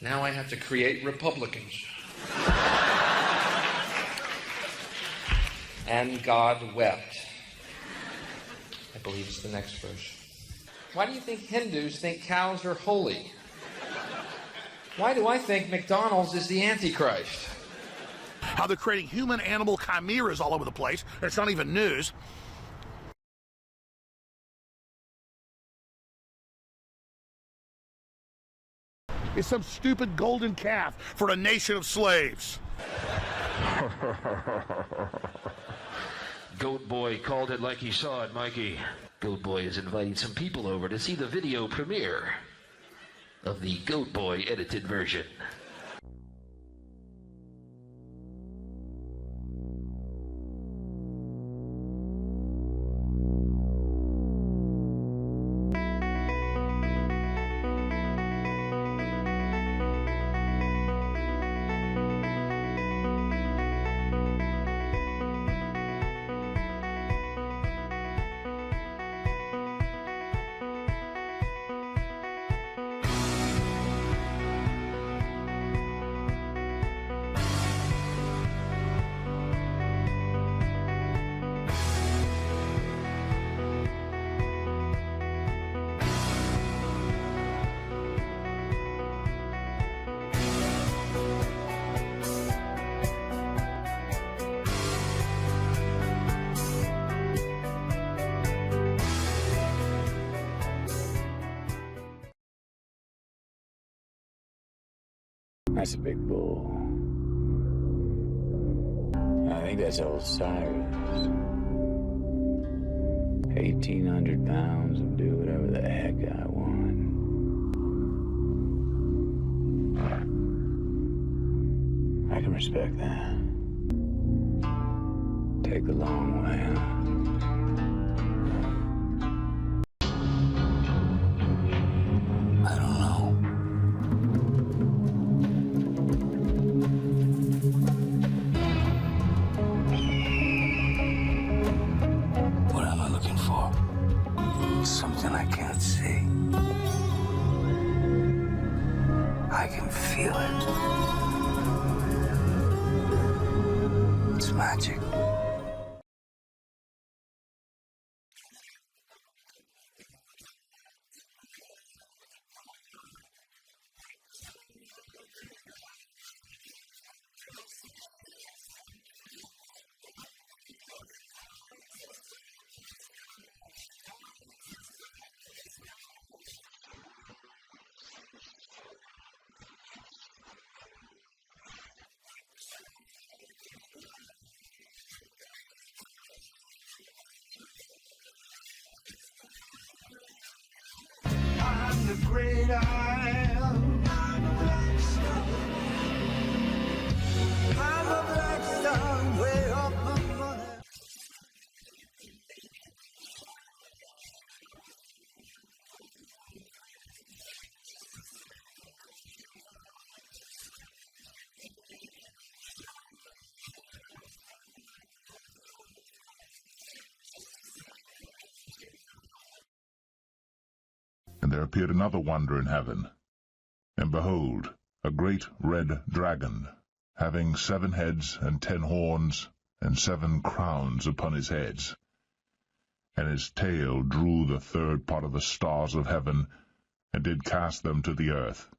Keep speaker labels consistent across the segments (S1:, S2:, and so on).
S1: Now I have to create Republicans. And God wept. I believe it's the next verse. Why do you think Hindus think cows are holy? Why do I think McDonald's is the Antichrist?
S2: How they're creating human-animal chimeras all over the place. It's not even news. It's some stupid golden calf for a nation of slaves.
S3: Goat Boy called it like he saw it, Mikey. Goat Boy is inviting some people over to see the video premiere of the Goat Boy edited version.
S4: That's a big bull. I think that's Osiris. 1,800 pounds and do whatever the heck I want. I can respect that. Take the long way, huh? I don't know. What am I looking for? Something I can't see. I can feel it. It's magic.
S5: I'm the great I am. I'm a black star way up above.
S6: And there appeared another wonder in heaven. And behold, a great red dragon, having 7 heads and 10 horns, and 7 crowns upon his heads. And his tail drew the 3rd part of the stars of heaven, and did cast them to the earth.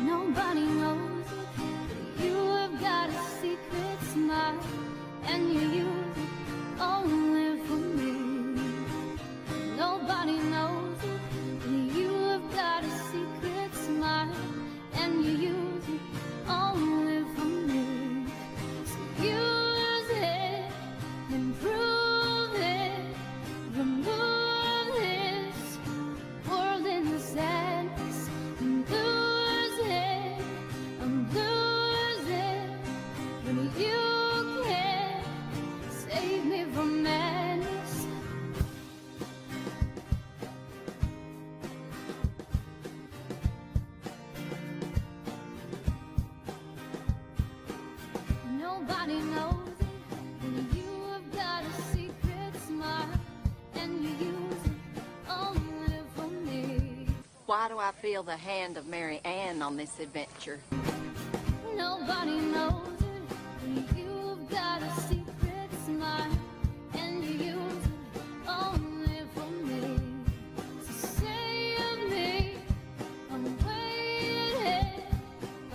S7: Nobody knows it, but you have got a secret smile, and you use it only for me. Nobody knows it, but you have got a secret smile, and you use it only for me. So use it, improve it, remove this world in the sadness, and lose it, and lose it, when you can save me from that.
S8: Why do I feel the hand of Mary Ann on this adventure?
S7: Nobody knows it. You've got a secret smile, and you use it only for me. So say of me, I'm waiting,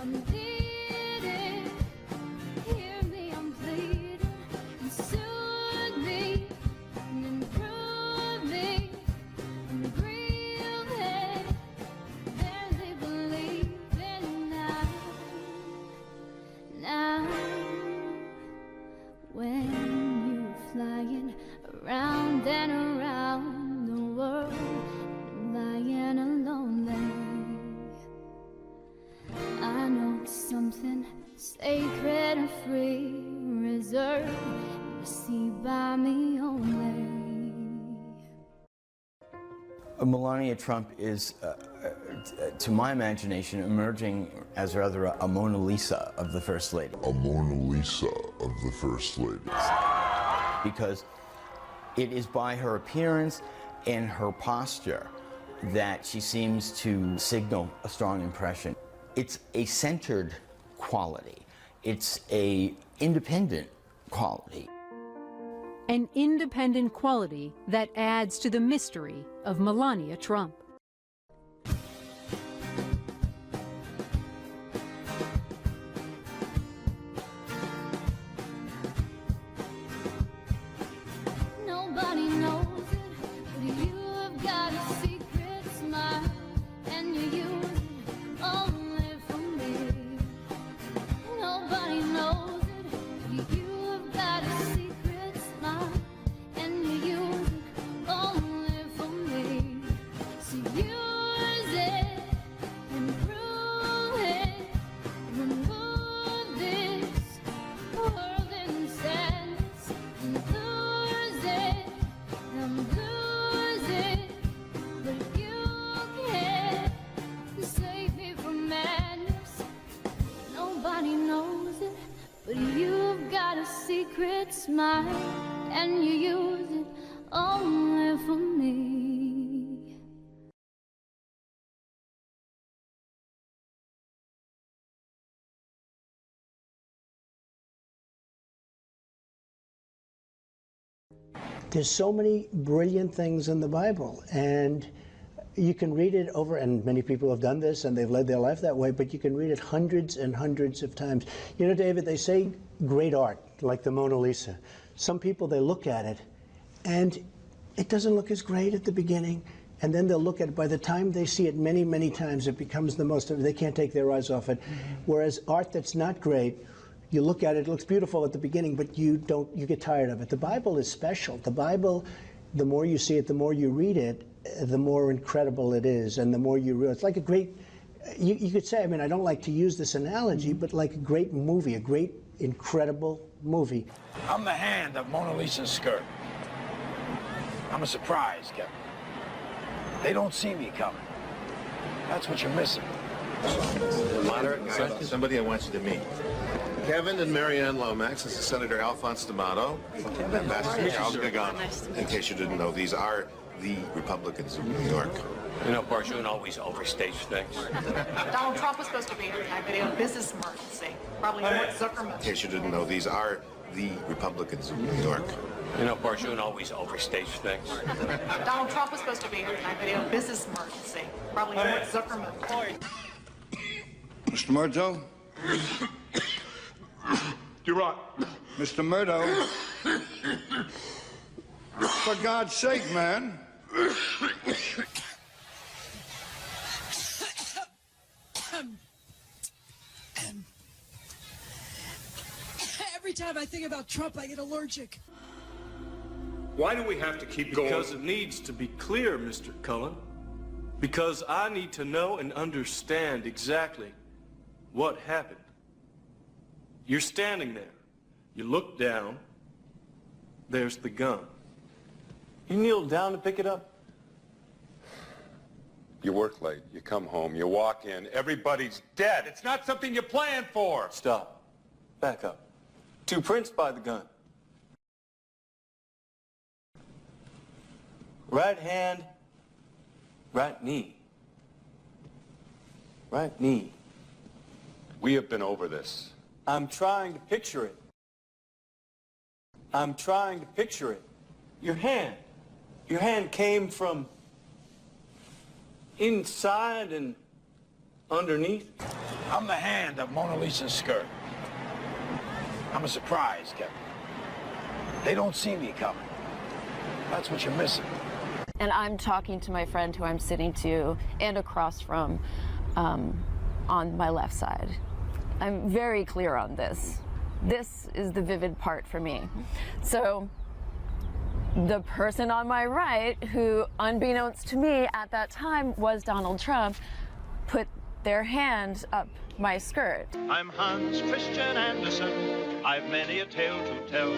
S7: I'm needing. Hear me, I'm pleading, and soothe me, and improve me, and breathe. Barely believing now, when you're flying around and around the world, lying alone there, I know something sacred and free, reserved, received by me only.
S9: Melania Trump is, to my imagination, emerging as rather a Mona Lisa of the First Lady.
S6: A Mona Lisa of the First Lady.
S9: Because it is by her appearance and her posture that she seems to signal a strong impression. It's a centered quality. It's a independent quality.
S10: An independent quality that adds to the mystery of Melania Trump.
S7: Nobody knows it, but you've got a secret smile, and you use it only for me. Nobody knows it, but you've got a secret smile, and you use it only for me. So use it, improve it, remove this world in sadness, and lose it, but you can't save me from madness. Nobody knows it, but you've got a secret smile, and you use it only for me.
S11: There's so many brilliant things in the Bible, and you can read it over, and many people have done this and they've led their life that way, but you can read it hundreds and hundreds of times. You know, David, they say great art, like the Mona Lisa. Some people, they look at it and it doesn't look as great at the beginning, and then they'll look at it. By the time they see it many, many times, it becomes the most, they can't take their eyes off it. Whereas art that's not great, you look at it, it looks beautiful at the beginning, but you get tired of it. The Bible is special. The Bible, the more you see it, the more you read it, the more incredible it is, and the more you realize. It's like a great, you could say, I mean, I don't like to use this analogy, but like a great movie, a great, incredible movie.
S12: I'm the hand of Mona Lisa's skirt. I'm a surprise, Kevin. They don't see me coming. That's what you're missing.
S13: Moderate guy, somebody I want you to meet. Kevin and Marianne Lomax. This is Senator Alphonse D'Amato. Ambassador Charles Gagano. In case you didn't know, these are the Republicans of New York.
S14: You know, Barjoon always overstates things.
S15: Donald Trump was supposed to be here tonight, but he had a business emergency. Probably Mark Zuckerman.
S13: In case you didn't know, these are the Republicans of New York.
S14: You know, Barjoon always overstates things.
S15: Donald Trump was supposed to be here tonight, but he had a business emergency. Probably Mark Zuckerman.
S16: Mr. Murdo?
S2: You're up.
S16: Mr. Murdo? For God's sake, man.
S17: Every time I think about Trump, I get allergic.
S18: Why do we have to keep going? Because it needs to be clear, Mr. Cullen. Because I need to know and understand exactly what happened. You're standing there. You look down. There's the gun. You kneel down to pick it up.
S19: You work late. You come home. You walk in. Everybody's dead. It's not something you planned for.
S18: Stop. Back up. 2 prints by the gun. Right hand, right knee. right knee.
S19: We have been over this.
S18: I'm trying to picture it. I'm trying to picture it. Your hand came from inside and underneath.
S12: I'm the hand of Mona Lisa's skirt. I'm a surprise, Kevin. They don't see me coming. That's what you're missing.
S8: And I'm talking to my friend who I'm sitting to and across from on my left side. I'm very clear on this. This is the vivid part for me. So the person on my right, who unbeknownst to me at that time was Donald Trump, put their hand up my skirt.
S20: I'm Hans Christian Andersen. I've many a tale to tell.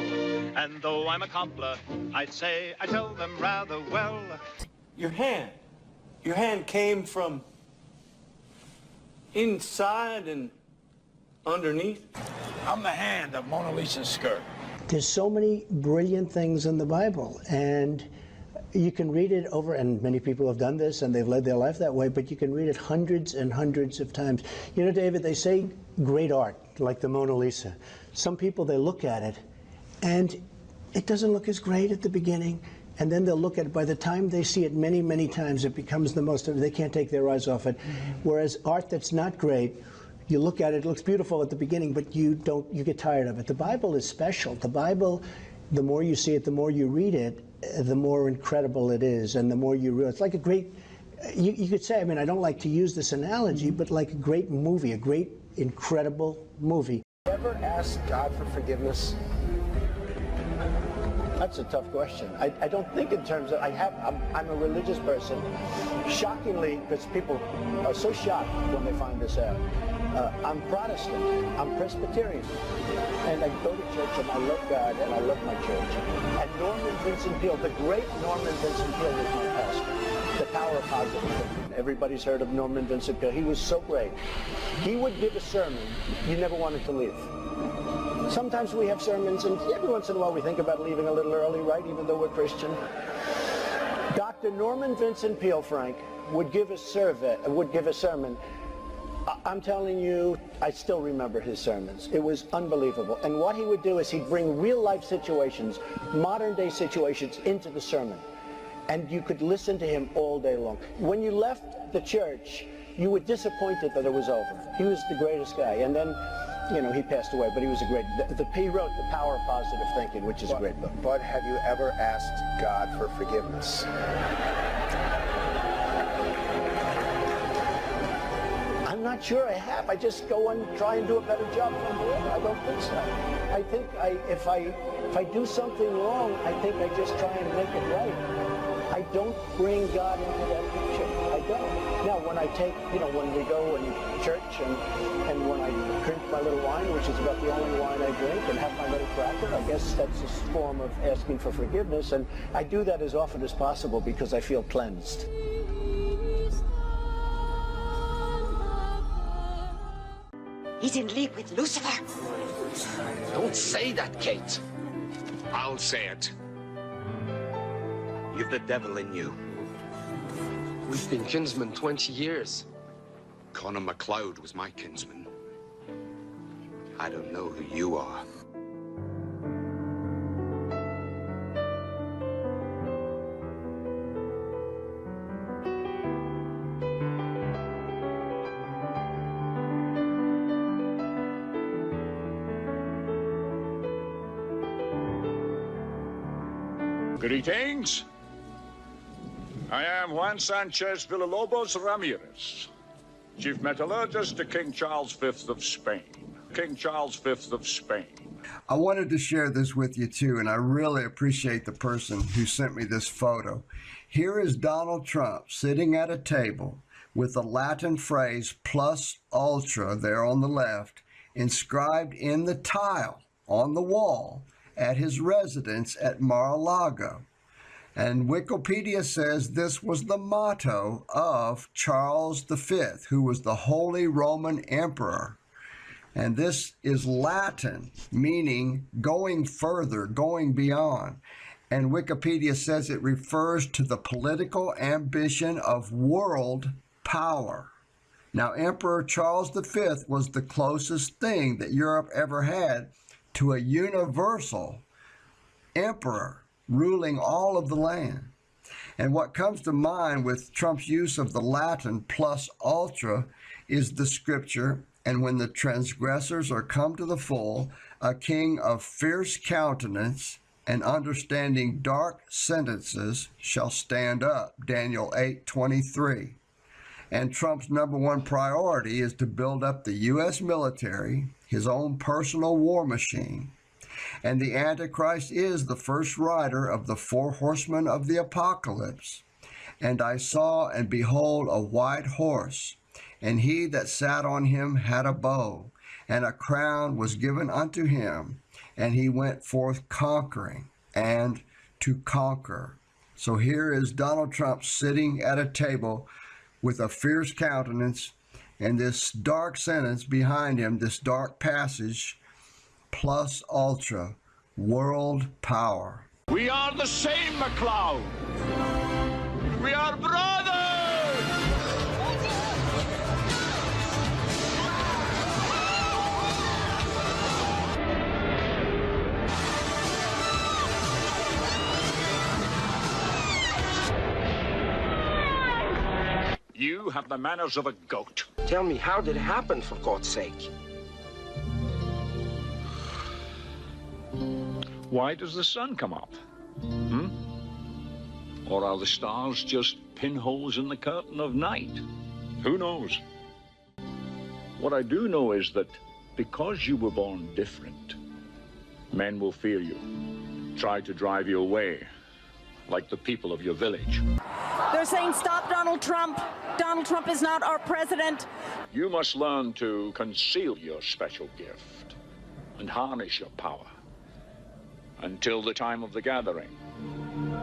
S20: And though I'm a cobbler, I'd say I tell them rather well.
S18: Your hand came from inside and underneath.
S12: I'm the hand of Mona Lisa's skirt.
S11: There's so many brilliant things in the Bible, and you can read it over, and many people have done this and they've led their life that way, but you can read it hundreds and hundreds of times. You know, David, they say great art, like the Mona Lisa. Some people, they look at it and it doesn't look as great at the beginning, and then they'll look at it. By the time they see it many, many times, it becomes the most, they can't take their eyes off it. Whereas art that's not great, you look at it, it looks beautiful at the beginning, but you get tired of it. The Bible is special. The Bible, the more you see it, the more you read it, the more incredible it is, and the more you realize. It's like a great, you could say, I mean, I don't like to use this analogy, but like a great movie, a great, incredible movie.
S21: Ever asked God for forgiveness? That's a tough question. I don't think in terms of, I'm a religious person. Shockingly, because people are so shocked when they find this out. I'm Protestant, I'm Presbyterian, and I go to church and I love God and I love my church. And Norman Vincent Peale, the great Norman Vincent Peale was my pastor. The power of positive thinking. Everybody's heard of Norman Vincent Peale. He was so great. He would give a sermon you never wanted to leave. Sometimes we have sermons, and every once in a while we think about leaving a little early, right, even though we're Christian. Dr. Norman Vincent Peale, Frank, would give a sermon. I'm telling you, I still remember his sermons. It was unbelievable. And what he would do is he'd bring real-life situations, modern-day situations, into the sermon. And you could listen to him all day long. When you left the church, you were disappointed that it was over. He was the greatest guy. And then, you know, he passed away, but he was a great... He wrote The Power of Positive Thinking, which is a great book.
S13: But have you ever asked God for forgiveness?
S21: I'm not sure I have. I just go and try and do a better job from here. I don't think so. I think if I do something wrong, I think I just try and make it right. I don't bring God into that picture. I don't. Now, when I take, you know, when we go in church and when I drink my little wine, which is about the only wine I drink, and have my little cracker, I guess that's a form of asking for forgiveness. And I do that as often as possible because I feel cleansed.
S22: He's in league with Lucifer.
S23: Don't say that, Kate. I'll say it. You've the devil in you. We've been kinsmen 20 years. Connor MacLeod was my kinsman. I don't know who you are.
S16: Greetings. I am Juan Sanchez Villalobos Ramirez, Chief Metallurgist to King Charles V of Spain. King Charles V of Spain.
S24: I wanted to share this with you too, and I really appreciate the person who sent me this photo. Here is Donald Trump sitting at a table with the Latin phrase plus ultra there on the left inscribed in the tile on the wall at his residence at Mar-a-Lago. And Wikipedia says this was the motto of Charles V, who was the Holy Roman Emperor. And this is Latin, meaning going further, going beyond. And Wikipedia says it refers to the political ambition of world power. Now, Emperor Charles V was the closest thing that Europe ever had to a universal emperor ruling all of the land. And what comes to mind with Trump's use of the Latin plus ultra is the scripture, and when the transgressors are come to the full, a king of fierce countenance and understanding dark sentences shall stand up, Daniel 8:23. And Trump's #1 priority is to build up the U.S. military, his own personal war machine. And the Antichrist is the first rider of the 4 horsemen of the apocalypse. And I saw, and behold, a white horse, and he that sat on him had a bow, and a crown was given unto him, and he went forth conquering and to conquer. So here is Donald Trump sitting at a table with a fierce countenance, and this dark sentence behind him, this dark passage, plus ultra, world power.
S16: We are the same, McLeod. We are brothers! You have the manners of a goat.
S23: Tell me, how did it happen, for God's sake?
S16: Why does the sun come up? Or are the stars just pinholes in the curtain of night? Who knows? What I do know is that because you were born different, men will fear you, try to drive you away, like the people of your village.
S1: They're saying, stop Donald Trump. Donald Trump is not our president.
S16: You must learn to conceal your special gift and harness your power until the time of the gathering.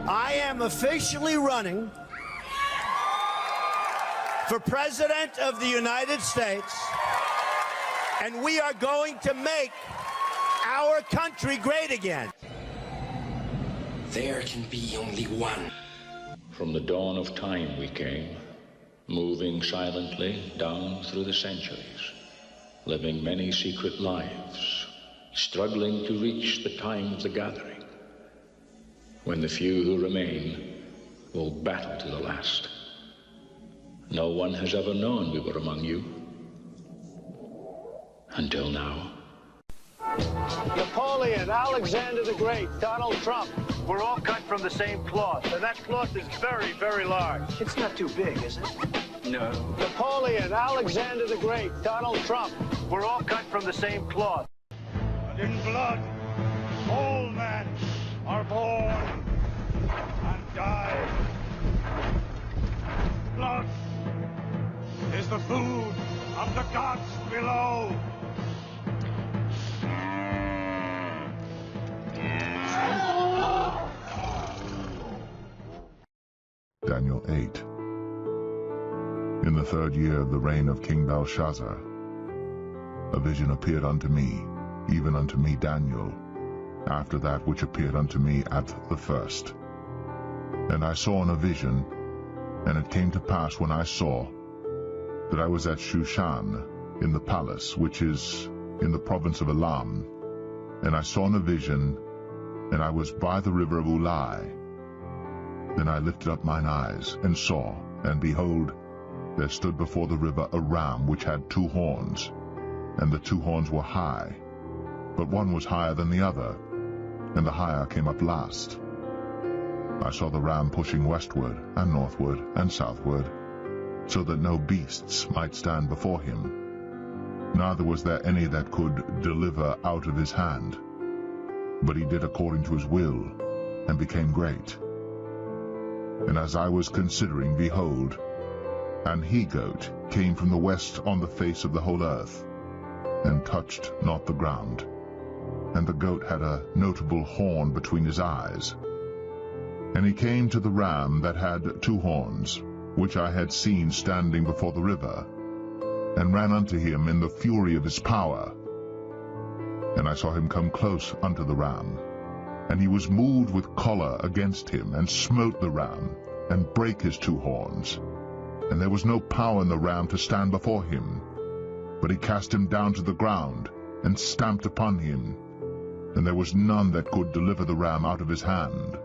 S21: I am officially running for President of the United States, and we are going to make our country great again.
S23: There can be only one.
S16: From the dawn of time we came, moving silently down through the centuries, living many secret lives, struggling to reach the time of the gathering, when the few who remain will battle to the last. No one has ever known we were among you, until now.
S21: Napoleon, Alexander the Great, Donald Trump, we're all cut from the same cloth, and that cloth is very, very large. It's not too big, is it?
S23: No.
S21: Napoleon, Alexander the Great, Donald Trump, we're all cut from the same cloth.
S12: And in blood, all men are born and die. Blood is the food of the gods below.
S6: Daniel 8. In the 3rd year of the reign of King Belshazzar, a vision appeared unto me, even unto me Daniel, after that which appeared unto me at the first. And I saw in a vision, and it came to pass when I saw, that I was at Shushan, in the palace, which is in the province of Elam. And I saw in a vision, and I was by the river of Ulai. Then I lifted up mine eyes, and saw, and behold, there stood before the river a ram which had 2 horns, and the 2 horns were high, but one was higher than the other, and the higher came up last. I saw the ram pushing westward, and northward, and southward, so that no beasts might stand before him. Neither was there any that could deliver out of his hand. But he did according to his will, and became great. And as I was considering, behold, an he-goat came from the west on the face of the whole earth, and touched not the ground. And the goat had a notable horn between his eyes. And he came to the ram that had 2 horns, which I had seen standing before the river, and ran unto him in the fury of his power. And I saw him come close unto the ram, and he was moved with choler against him, and smote the ram, and brake his 2 horns. and there was no power in the ram to stand before him. But he cast him down to the ground, and stamped upon him, and there was none that could deliver the ram out of his hand.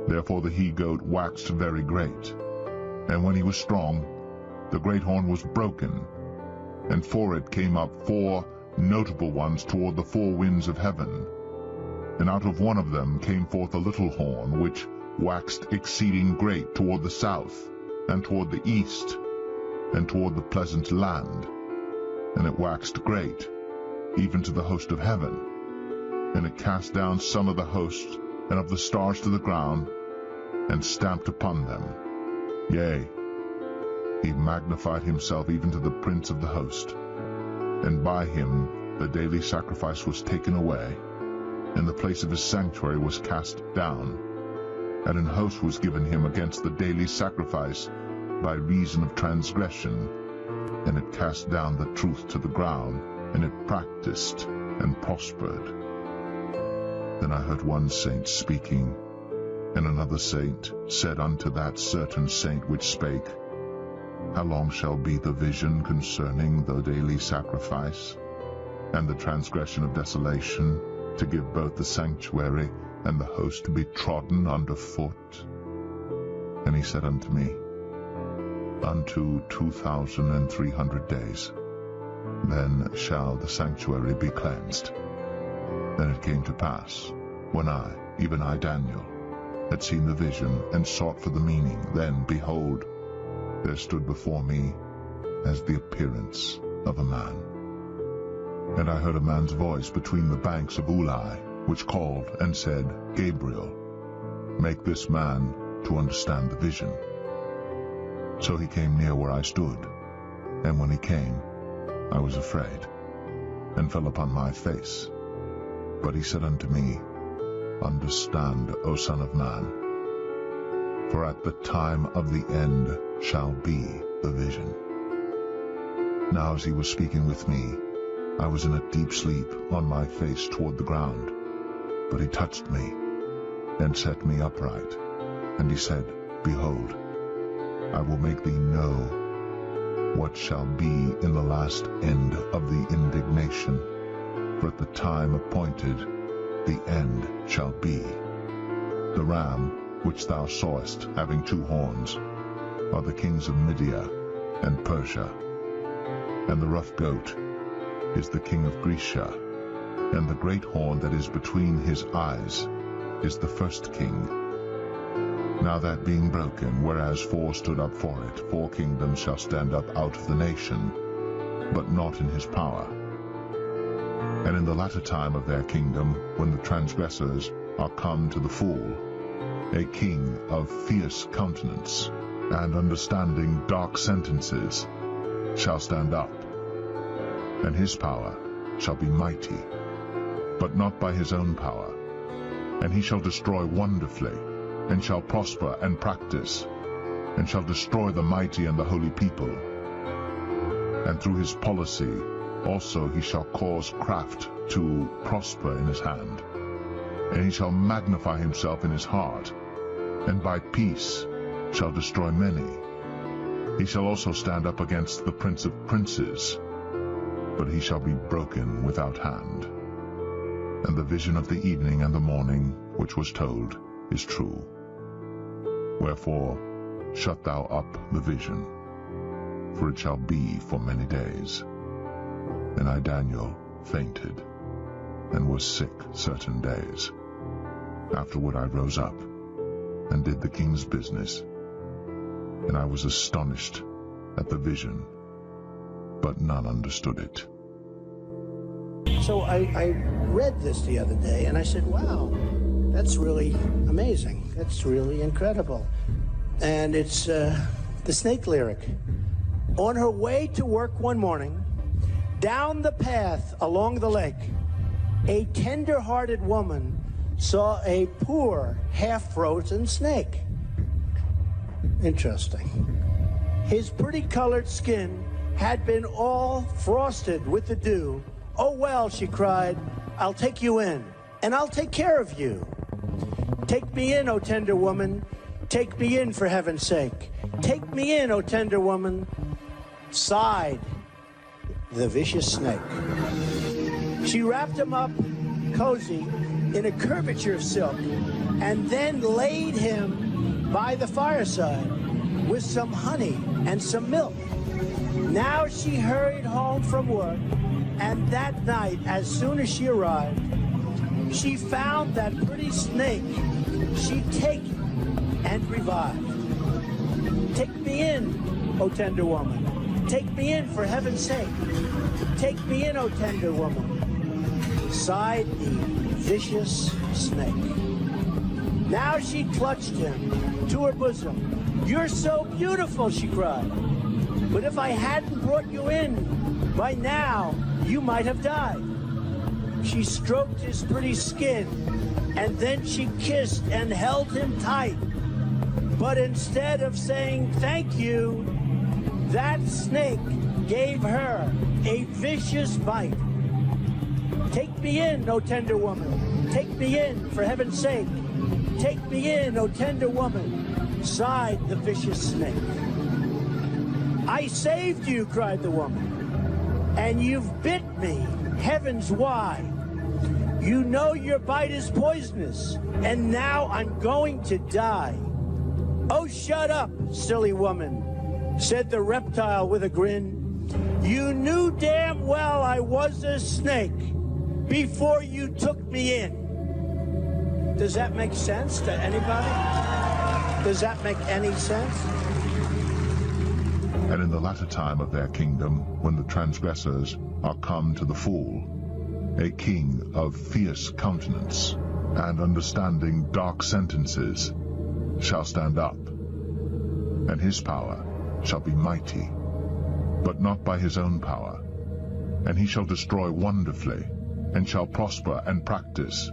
S6: Therefore the he-goat waxed very great, and when he was strong, the great horn was broken, and for it came up 4 notable ones toward the 4 winds of heaven. And out of one of them came forth a little horn, which waxed exceeding great toward the south, and toward the east, and toward the pleasant land. And it waxed great, even to the host of heaven. And it cast down some of the host and of the stars to the ground, and stamped upon them. Yea, he magnified himself even to the prince of the host. And by him the daily sacrifice was taken away, and the place of his sanctuary was cast down. And an host was given him against the daily sacrifice by reason of transgression, and it cast down the truth to the ground, and it practiced and prospered. Then I heard one saint speaking, and another saint said unto that certain saint which spake, How long shall be the vision concerning the daily sacrifice, and the transgression of desolation, to give both the sanctuary and the host to be trodden under foot? And he said unto me, Unto 2,300 days, then shall the sanctuary be cleansed. Then it came to pass, when I, even I Daniel, had seen the vision, and sought for the meaning, then, behold, there stood before me as the appearance of a man. And I heard a man's voice between the banks of Ulai, which called and said, Gabriel, make this man to understand the vision. So he came near where I stood, and when he came, I was afraid, and fell upon my face. But he said unto me, Understand, O Son of Man, for at the time of the end shall be the vision. Now as he was speaking with me, I was in a deep sleep on my face toward the ground. But he touched me, and set me upright. And he said, Behold, I will make thee know what shall be in the last end of the indignation. For at the time appointed, the end shall be. The ram, which thou sawest, having 2 horns, are the kings of Media and Persia. And the rough goat is the king of Grecia, and the great horn that is between his eyes is the first king. Now that being broken, whereas 4 stood up for it, 4 kingdoms shall stand up out of the nation, but not in his power. And in the latter time of their kingdom, when the transgressors are come to the full, a king of fierce countenance, and understanding dark sentences, shall stand up, and his power shall be mighty, but not by his own power. And he shall destroy wonderfully, and shall prosper and practice, and shall destroy the mighty and the holy people. And through his policy also he shall cause craft to prosper in his hand, and he shall magnify himself in his heart, and by peace shall destroy many. He shall also stand up against the prince of princes, but he shall be broken without hand. And the vision of the evening and the morning, which was told, is true. Wherefore, shut thou up the vision, for it shall be for many days. And I, Daniel, fainted, and was sick certain days. Afterward I rose up, and did the king's business, and I was astonished at the vision, but none understood it.
S11: So I read this the other day, and I said, wow, that's really amazing. That's really incredible. And it's the snake lyric. On her way to work one morning, down the path along the lake, a tender-hearted woman saw a poor, half-frozen snake. Interesting. His pretty colored skin had been all frosted with the dew. Oh, well, she cried, I'll take you in, and I'll take care of you. Take me in, O tender woman. Take me in, for heaven's sake. Take me in, O tender woman. Sighed the vicious snake. She wrapped him up cozy in a curvature of silk and then laid him by the fireside with some honey and some milk. Now she hurried home from work, and that night, as soon as she arrived, she found that pretty snake she'd taken and revived. Take me in, O tender woman. Take me in, for heaven's sake. Take me in, O tender woman, sighed the vicious snake. Now she clutched him to her bosom. You're so beautiful, she cried. But if I hadn't brought you in, by now you might have died. She stroked his pretty skin, and then she kissed and held him tight. But instead of saying thank you, that snake gave her a vicious bite. Take me in, O tender woman. Take me in, for heaven's sake. Take me in, O tender woman, sighed the vicious snake. I saved you, cried the woman, and you've bit me, heavens why. You know your bite is poisonous, and now I'm going to die. Oh, shut up, silly woman, said the reptile with a grin. You knew damn well I was a snake before you took me in. Does that make sense to anybody? Does that make any sense?
S6: And in the latter time of their kingdom, when the transgressors are come to the full, a king of fierce countenance and understanding dark sentences shall stand up, and his power shall be mighty, but not by his own power. And he shall destroy wonderfully, and shall prosper and practice,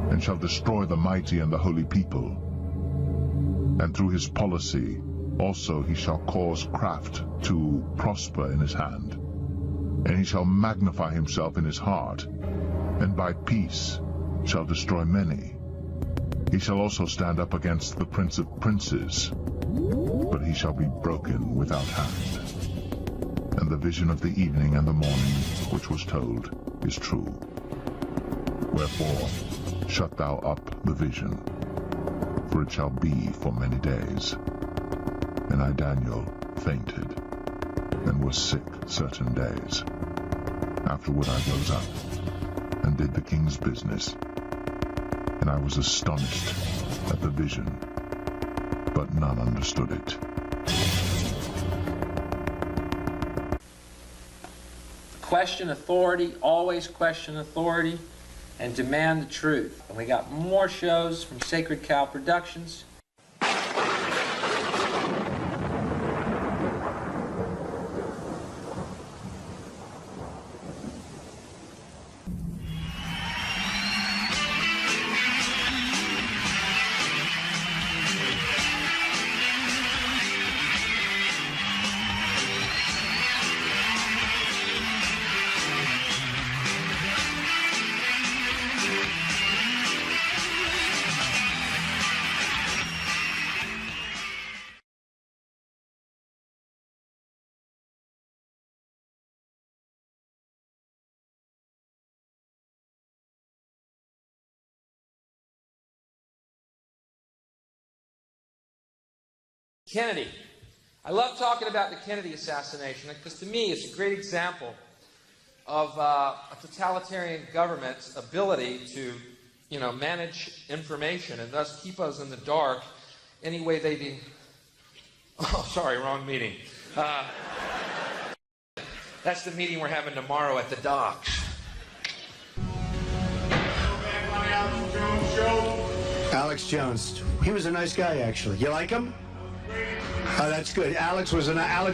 S6: and shall destroy the mighty and the holy people. And through his policy also he shall cause craft to prosper in his hand, and he shall magnify himself in his heart, and by peace shall destroy many. He shall also stand up against the prince of princes, but he shall be broken without hand. And the vision of the evening and the morning which was told is true. Wherefore shut thou up the vision, for it shall be for many days. And I, Daniel, fainted, and was sick certain days. Afterward I rose up, and did the king's business. And I was astonished at the vision, but none understood it.
S3: Question authority, always question authority, and demand the truth. And we got more shows from Sacred Cow Productions. Kennedy. I love talking about the Kennedy assassination because to me it's a great example of a totalitarian government's ability to, manage information and thus keep us in the dark any way they Oh, sorry, wrong meeting. That's the meeting we're having tomorrow at the docks.
S11: Alex Jones. He was a nice guy, actually. You like him? Oh, that's good. Alex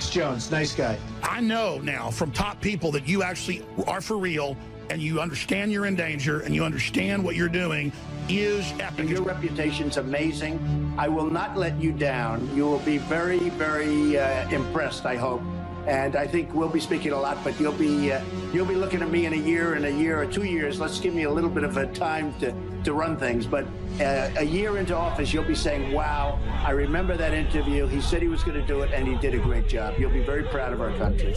S11: Jones, nice guy.
S2: I know now from top people that you actually are for real, and you understand you're in danger, and you understand what you're doing is epic.
S11: Your reputation's amazing. I will not let you down. You will be very, very impressed, I hope. And I think we'll be speaking a lot, but you'll be looking at me in a year or 2 years. Let's give me a little bit of a time to
S21: to run things, but a year into office, you'll be saying, wow, I remember that interview. He said he was going to do it, and he did a great job. You'll be very proud of our country.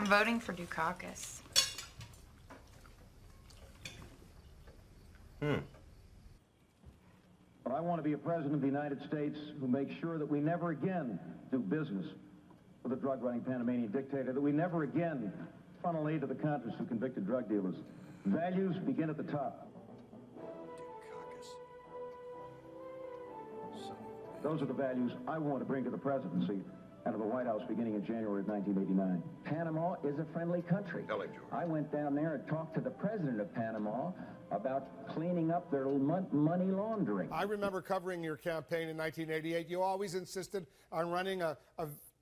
S4: I'm voting for Dukakis.
S5: But I want to be a president of the United States who makes sure that we never again do business with a drug-running Panamanian dictator, that we never again funnel aid to the Contras who convicted drug dealers. Values begin at the top. Those are the values I want to bring to the presidency and to the White House beginning in January of 1989.
S9: Panama is a friendly country. I went down there and talked to the president of Panama about cleaning up their money laundering.
S10: I remember covering your campaign in 1988. You always insisted on running a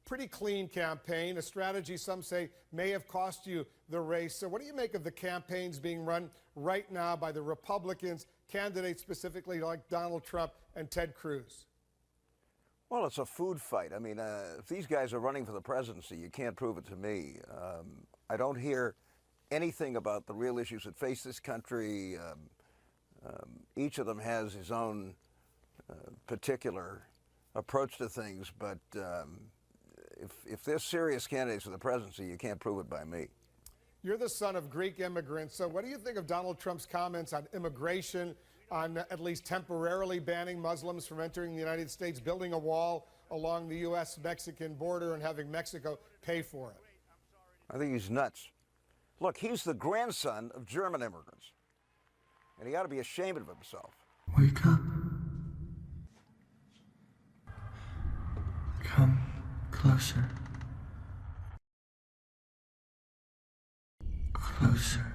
S10: pretty clean campaign, a strategy some say may have cost you the race. So what do you make of the campaigns being run right now by the Republicans, candidates specifically like Donald Trump and Ted Cruz?
S25: Well, it's a food fight. I mean, if these guys are running for the presidency, you can't prove it to me. I don't hear anything about the real issues that face this country. Each of them has his own particular approach to things, but if there's serious candidates for the presidency, you can't prove it by me.
S10: You're the son of Greek immigrants, so what do you think of Donald Trump's comments on immigration, on at least temporarily banning Muslims from entering the United States, building a wall along the U.S.-Mexican border and having Mexico pay for it?
S25: I think he's nuts. Look, he's the grandson of German immigrants, and he ought to be ashamed of himself.
S7: Wake up. Come closer. Closer.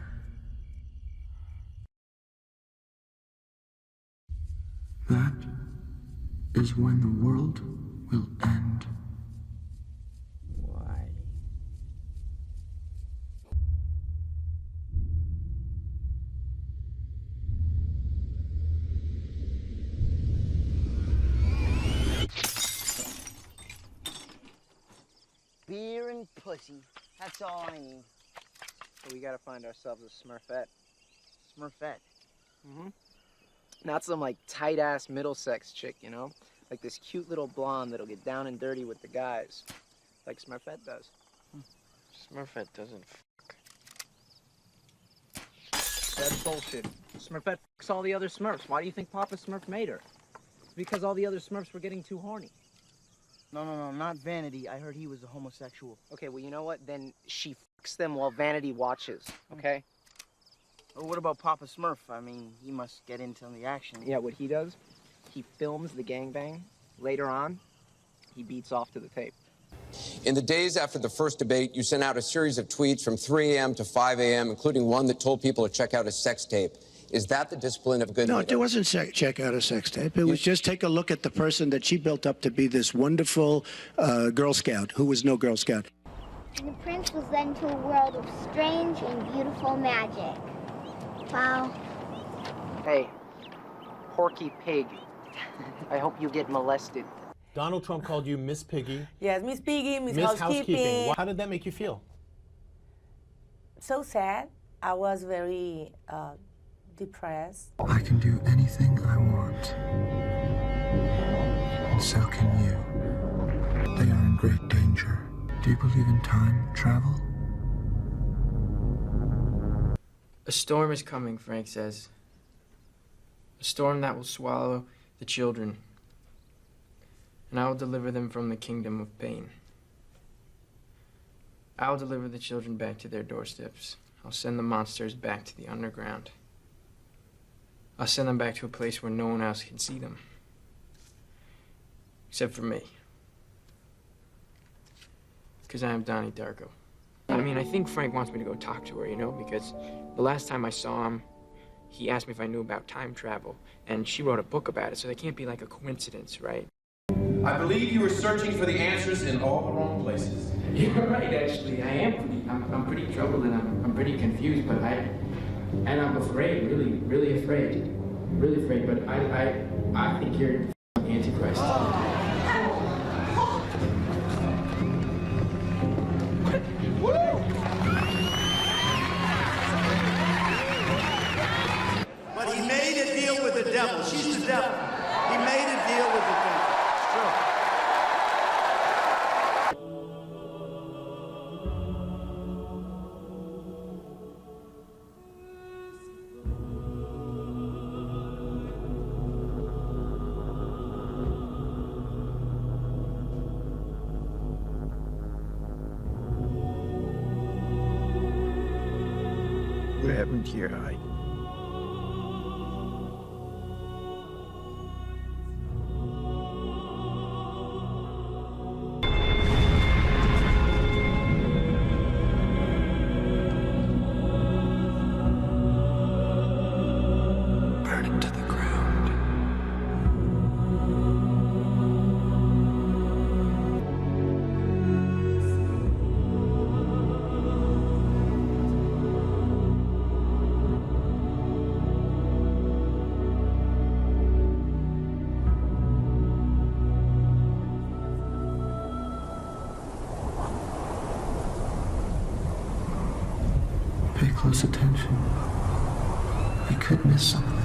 S7: That is when the world will end.
S14: Why?
S15: Beer and pussy. That's all I need.
S14: So we gotta find ourselves a Smurfette.
S15: Smurfette.
S14: Mm-hmm. Not some like tight-ass Middlesex chick, you know? Like this cute little blonde that'll get down and dirty with the guys. Like Smurfette does.
S15: Smurfette doesn't
S14: That's bullshit. Smurfette fucks all the other Smurfs. Why do you think Papa Smurf made her? Because all the other Smurfs were getting too horny.
S15: No, not Vanity. I heard he was a homosexual.
S14: Okay, well, you know what? Then she fucks them while Vanity watches, okay?
S15: Well, what about Papa Smurf? I mean, he must get into the action.
S14: Yeah, what he does, he films the gangbang. Later on, he beats off to the tape.
S17: In the days after the first debate, you sent out a series of tweets from 3 a.m. to 5 a.m., including one that told people to check out a sex tape. Is that the discipline of good
S11: No,
S17: leader?
S11: it wasn't check out a sex tape. It was just take a look at the person that she built up to be this wonderful Girl Scout, who was no Girl Scout.
S19: And the prince was led into a world of strange and beautiful magic. Wow.
S14: Hey, Porky Pig, I hope you get molested.
S26: Donald Trump called you Miss Piggy.
S27: Yes, Miss Piggy, Miss
S26: Housekeeping.
S27: Housekeeping.
S26: How did that make you feel?
S27: So sad. I was very depressed.
S7: I can do anything I want. And so can you. They are in great danger. Do you believe in time travel?
S14: A storm is coming, Frank says. A storm that will swallow the children. And I will deliver them from the kingdom of pain. I will deliver the children back to their doorsteps. I'll send the monsters back to the underground. I'll send them back to a place where no one else can see them. Except for me. Because I am Donnie Darko. I mean, I think Frank wants me to go talk to her, you know, because the last time I saw him, he asked me if I knew about time travel, and she wrote a book about it, so that can't be like a coincidence, right?
S28: I believe you were searching for the answers in all the wrong places.
S14: You're right, actually. I am I'm pretty troubled and I'm pretty confused, but I'm afraid, really afraid. Really afraid, but I think you're Antichrist.
S29: But he made a deal with the devil. She's the devil. He made a deal with the devil. It's true.
S14: What happened to your eye?
S7: Burn it to the ground. Pay close attention. You could miss something.